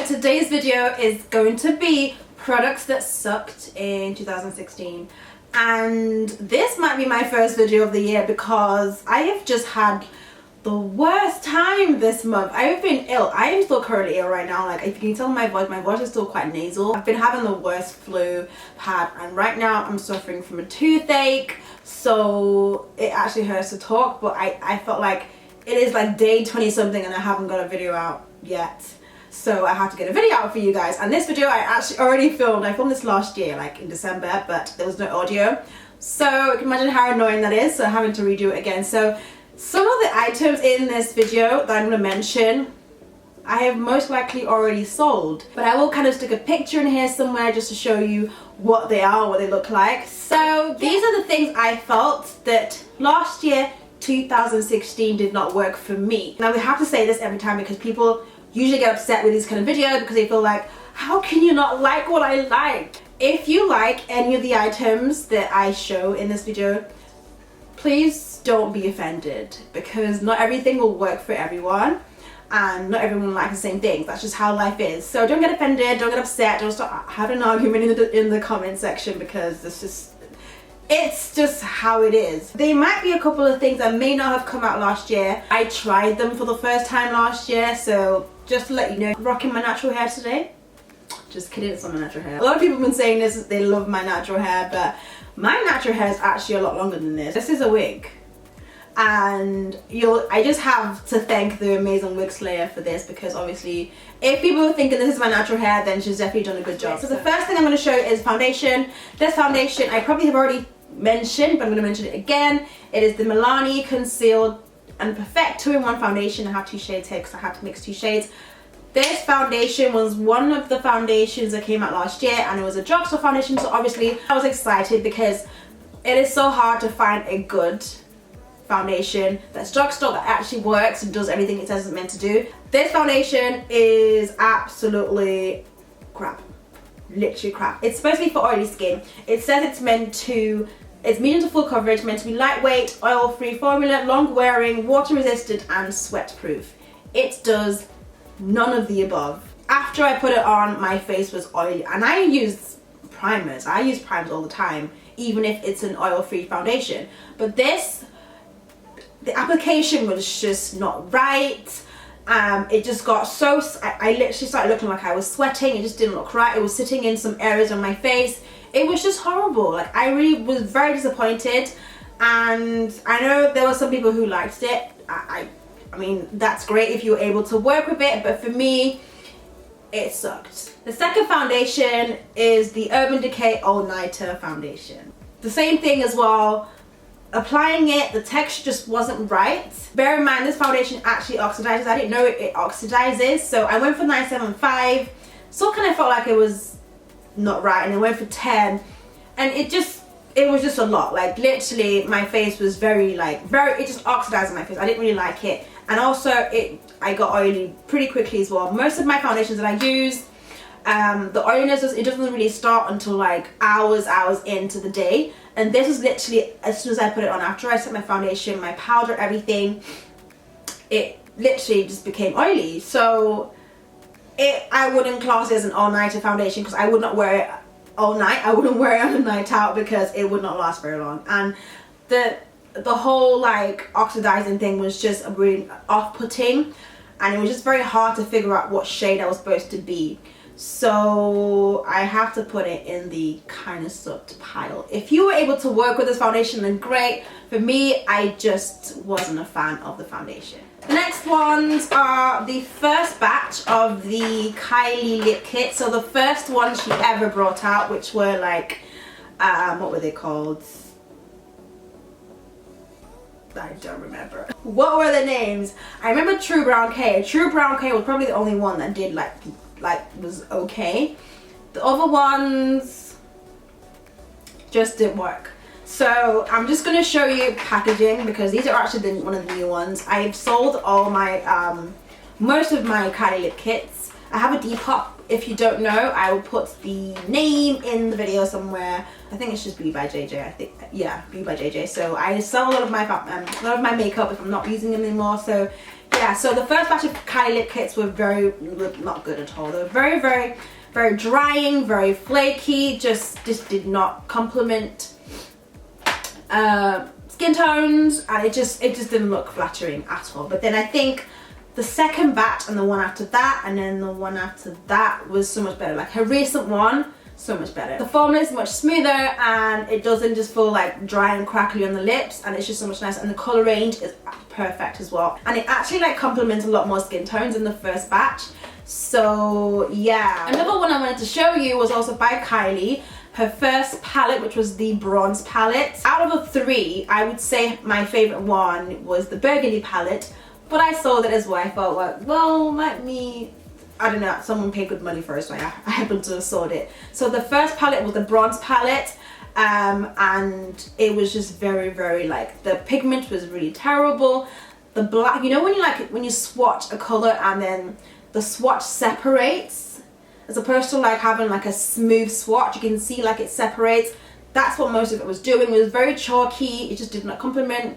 today's video is going to be products that sucked in 2016, and this might be my first video of the year because I have just had the worst time this month. I have been ill. I am still currently ill right now. Like, if you can tell my voice is still quite nasal. I've been having the worst flu had, and right now I'm suffering from a toothache, so it actually hurts to talk, but I felt like it is like day 20 something and I haven't got a video out yet. So I have to get a video out for you guys, and this video I actually already filmed. I filmed this last year, like in December, but there was no audio. So you can imagine how annoying that is, so having to redo it again. So some of the items in this video that I'm going to mention, I have most likely already sold, but I will kind of stick a picture in here somewhere just to show you what they are, what they look like. So these are the things I felt that last year, 2016, did not work for me. Now we have to say this every time because people usually get upset with these kind of videos because they feel like, how can you not like what I like? If you like any of the items that I show in this video, please don't be offended, because not everything will work for everyone and not everyone likes the same things. That's just how life is. So don't get offended, don't get upset, don't start having an argument in the comment section, because it's just how it is. There might be a couple of things that may not have come out last year. I tried them for the first time last year, so just to let you know, rocking my natural hair today. Just kidding, it's not my natural hair. A lot of people have been saying this, they love my natural hair, but my natural hair is actually a lot longer than this. This is a wig, and I just have to thank the amazing wig slayer for this, because obviously if people are thinking this is my natural hair, then she's definitely done a good job. So the first thing I'm going to show you is foundation. This foundation I probably have already mentioned, but I'm going to mention it again. It is the Milani Conceal and Perfect 2-in-1 foundation. I have two shades here because I have to mix two shades. This foundation was one of the foundations that came out last year, and it was a drugstore foundation, so obviously I was excited because it is so hard to find a good foundation that's drugstore that actually works and does everything it says it's meant to do. This foundation is absolutely crap. Literally crap. It's supposed to be for oily skin. It says it's medium to full coverage, meant to be lightweight, oil-free formula, long-wearing, water-resistant, and sweat-proof. It does none of the above. After I put it on, my face was oily, and I use primers. I use primers all the time, even if it's an oil-free foundation. But this, the application was just not right. It just got so, I literally started looking like I was sweating. It just didn't look right. It was sitting in some areas on my face. It was just horrible. Like, I really was very disappointed, and I know there were some people who liked it. I mean, that's great if you were able to work with it, but for me, it sucked. The second foundation is the Urban Decay All Nighter foundation. The same thing as well. Applying it, the texture just wasn't right. Bear in mind, this foundation actually oxidizes. I didn't know it oxidizes, so I went for 975. Still kind of felt like it was not right, and I went for 10, and it was just a lot. Like, literally my face was very it just oxidized my face. I didn't really like it, and also I got oily pretty quickly as well. Most of my foundations that I use, the oiliness it doesn't really start until like hours into the day, and this was literally as soon as I put it on. After I set my foundation, my powder, everything, it literally just became oily. So I wouldn't class it as an all-nighter foundation, because I would not wear it all night. I wouldn't wear it on a night out because it would not last very long, and the whole like oxidizing thing was just really off-putting, and it was just very hard to figure out what shade I was supposed to be. So I have to put it in the kind of sucked pile. If you were able to work with this foundation, then great. For me, I just wasn't a fan of the foundation. The next ones are the first batch of the Kylie lip kit. So the first one she ever brought out, which were like, what were they called? I don't remember. What were the names? I remember True Brown K. True Brown K was probably the only one that did like was okay. The other ones just didn't work. So I'm just going to show you packaging, because these are actually one of the new ones. I've sold all my most of my Kylie lip kits. I have a Depop. If you don't know, I will put the name in the video somewhere. I think it's just beautybyjj. I think, yeah, beautybyjj. So I sell a lot of my makeup if I'm not using them anymore. So yeah, so the first batch of Kylie lip kits were not good at all. They were very drying, very flaky, just did not complement skin tones, and it just didn't look flattering at all. But then I think the second batch and the one after that and then the one after that was so much better. Like her recent one, so much better. The formula is much smoother and it doesn't just feel like dry and crackly on the lips, and it's just so much nicer, and the color range is perfect as well, and it actually like complements a lot more skin tones in the first batch. So yeah, another one I wanted to show you was also by Kylie, her first palette, which was the bronze palette. Out of the three, I would say my favorite one was the burgundy palette, but I saw that as well. I felt like, well, let me, I don't know, someone paid good money for it, so I happened to have sold it. So the first palette was the bronze palette, and it was just very like, the pigment was really terrible. The black, you know when you swatch a color and then the swatch separates, as opposed to like having like a smooth swatch, you can see like it separates. That's what most of it was doing. It was very chalky. It just did not complement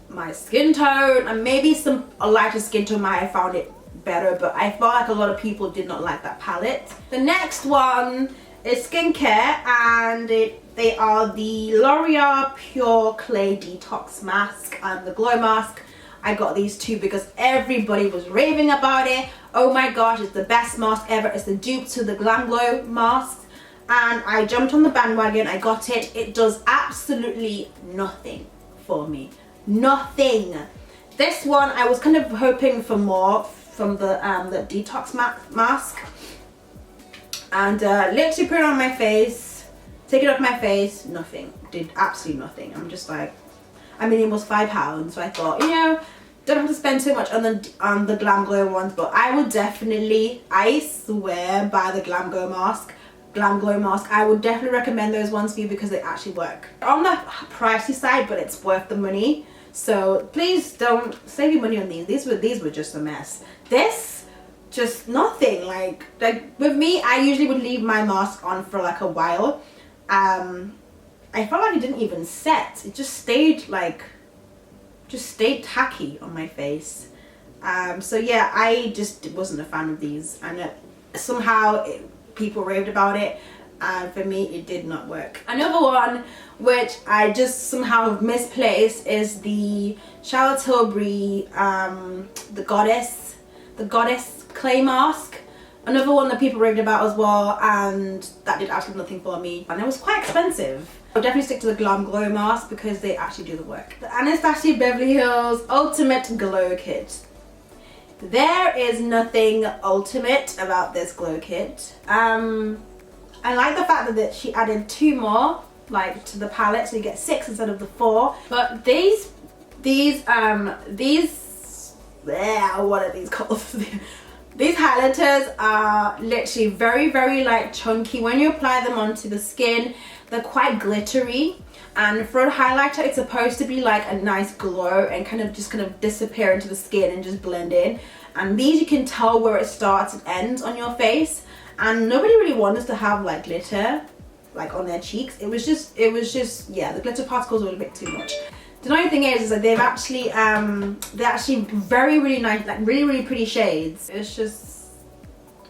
my skin tone, and maybe a lighter skin tone might have found it better, but I felt like a lot of people did not like that palette. The next one is skincare, and they are the L'Oreal Pure Clay Detox Mask and the Glow Mask. I got these two because everybody was raving about it. Oh my gosh, it's the best mask ever. It's the dupe to the Glam Glow mask, and I jumped on the bandwagon. I got it. It does absolutely nothing for me. Nothing. This one I was kind of hoping for more from the detox mask, and literally put it on my face, take it off my face, nothing. Did absolutely nothing. I'm just like, I mean, it was £5, so I thought, you know, don't have to spend so much on the Glam Glow ones, but I would definitely, I swear by the Glam Glow mask. I would definitely recommend those ones for you because they actually work. They're on the pricey side, but it's worth the money. So please don't save your money on these. These were just a mess. This, just nothing. Like with me, I usually would leave my mask on for like a while. I felt like it didn't even set. It just stayed like, tacky on my face. So yeah, I just wasn't a fan of these, and somehow people raved about it, and for me it did not work. Another one which I just somehow misplaced is the Charlotte Tilbury the goddess clay mask. Another one that people raved about as well, and that did absolutely nothing for me, and it was quite expensive. I'll definitely stick to the Glam Glow mask because they actually do the work. The Anastasia Beverly Hills Ultimate Glow Kit. There is nothing ultimate about this glow kit. I like the fact that she added 2 more like to the palette, so you get 6 instead of the 4. But these what are these called? These highlighters are literally very like chunky. When you apply them onto the skin, they're quite glittery, and for a highlighter it's supposed to be like a nice glow and kind of disappear into the skin and just blend in. And these, you can tell where it starts and ends on your face, and nobody really wanted us to have like glitter like on their cheeks. It was just yeah, the glitter particles were a bit too much. The annoying thing is that they're actually really nice, like really pretty shades. It's just,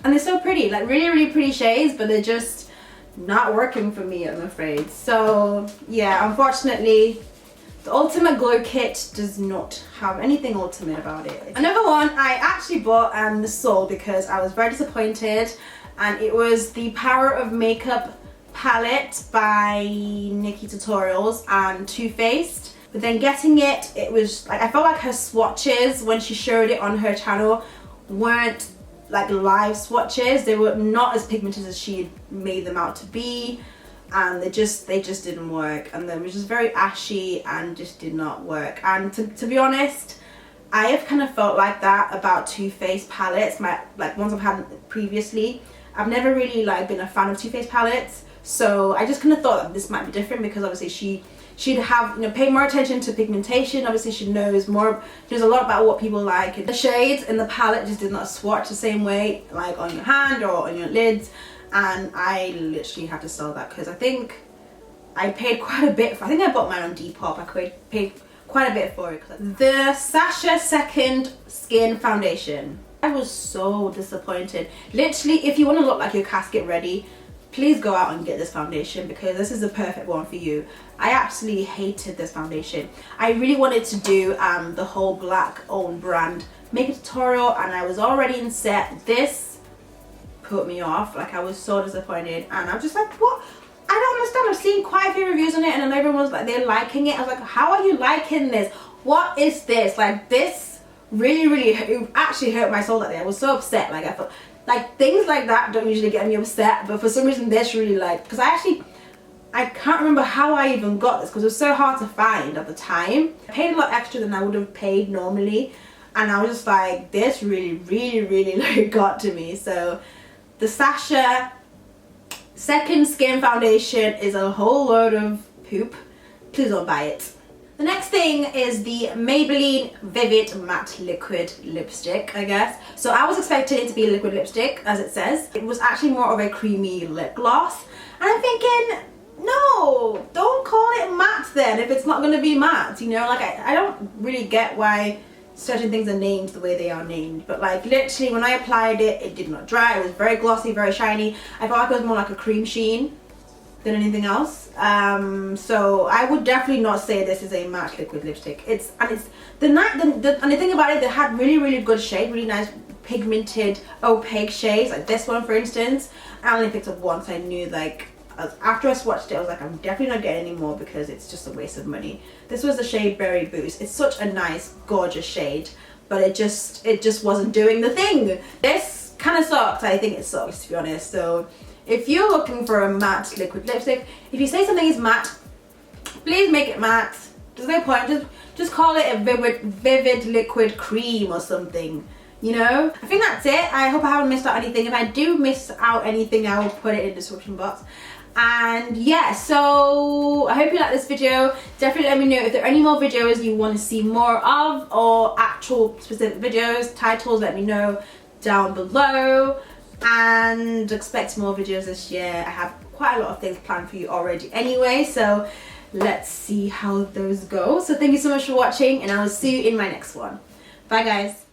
and they're so pretty, like really pretty shades, but they're just not working for me, I'm afraid. So yeah, unfortunately the Ultimate Glow Kit does not have anything ultimate about it. Another one I actually bought and sold because I was very disappointed, and it was the Power of Makeup palette by Nikki Tutorials and Too Faced. But then getting it, it was like, I felt like her swatches when she showed it on her channel weren't like live swatches. They were not as pigmented as she had made them out to be, and they just didn't work, and they were just very ashy and just did not work. And to be honest, I have kind of felt like that about Too Faced palettes, like ones I've had previously. I've never really like been a fan of Too Faced palettes, so I just kind of thought that this might be different because obviously she'd have, you know, pay more attention to pigmentation. Obviously she knows a lot about what people like. The shades in the palette just did not swatch the same way like on your hand or on your lids, and I literally had to sell that because I think I paid quite a bit for, I think I bought mine on Depop. I paid quite a bit for it. The Sacha Second Skin Foundation. I was so disappointed. Literally, if you want to look like your casket ready, please go out and get this foundation, because this is the perfect one for you. I absolutely hated this foundation. I really wanted to do the whole black owned brand makeup tutorial, and I was already in set. This put me off. Like, I was so disappointed, and I'm just like, what? I don't understand. I've seen quite a few reviews on it, and then everyone was like, they're liking it. I was like, how are you liking this? What is this? Like, this really it actually hurt my soul that day. I was so upset. Like, I thought, like, things like that don't usually get me upset, but for some reason this really, like, because I can't remember how I even got this, because it was so hard to find at the time. I paid a lot extra than I would have paid normally, and I was just like, this really like got to me. So the Sacha Second Skin Foundation is a whole load of poop. Please don't buy it. The next thing is the Maybelline Vivid Matte Liquid Lipstick, I guess. So I was expecting it to be a liquid lipstick, as it says. It was actually more of a creamy lip gloss. And I'm thinking, no, don't call it matte then if it's not going to be matte. You know, like, I don't really get why certain things are named the way they are named. But like, literally, when I applied it, it did not dry. It was very glossy, very shiny. I felt like it was more like a cream sheen than anything else. So I would definitely not say this is a matte liquid lipstick. And the thing about it, they had really good shade, really nice pigmented opaque shades, like this one for instance. I only picked up one, so I knew, like, after I swatched it, I was like, I'm definitely not getting any more because it's just a waste of money. This was the shade Berry Boost. It's such a nice, gorgeous shade, but it just wasn't doing the thing. This kind of sucks. I think it sucks, to be honest. So if you're looking for a matte liquid lipstick, if you say something is matte, please make it matte. There's no point. Just call it a vivid liquid cream or something. You know? I think that's it. I hope I haven't missed out anything. If I do miss out anything, I will put it in the description box. And yeah, so I hope you like this video. Definitely let me know if there are any more videos you want to see more of, or actual specific videos, titles, let me know down below. And expect more videos this year. I have quite a lot of things planned for you already anyway, so let's see how those go. So thank you so much for watching, and I will see you in my next one. Bye guys.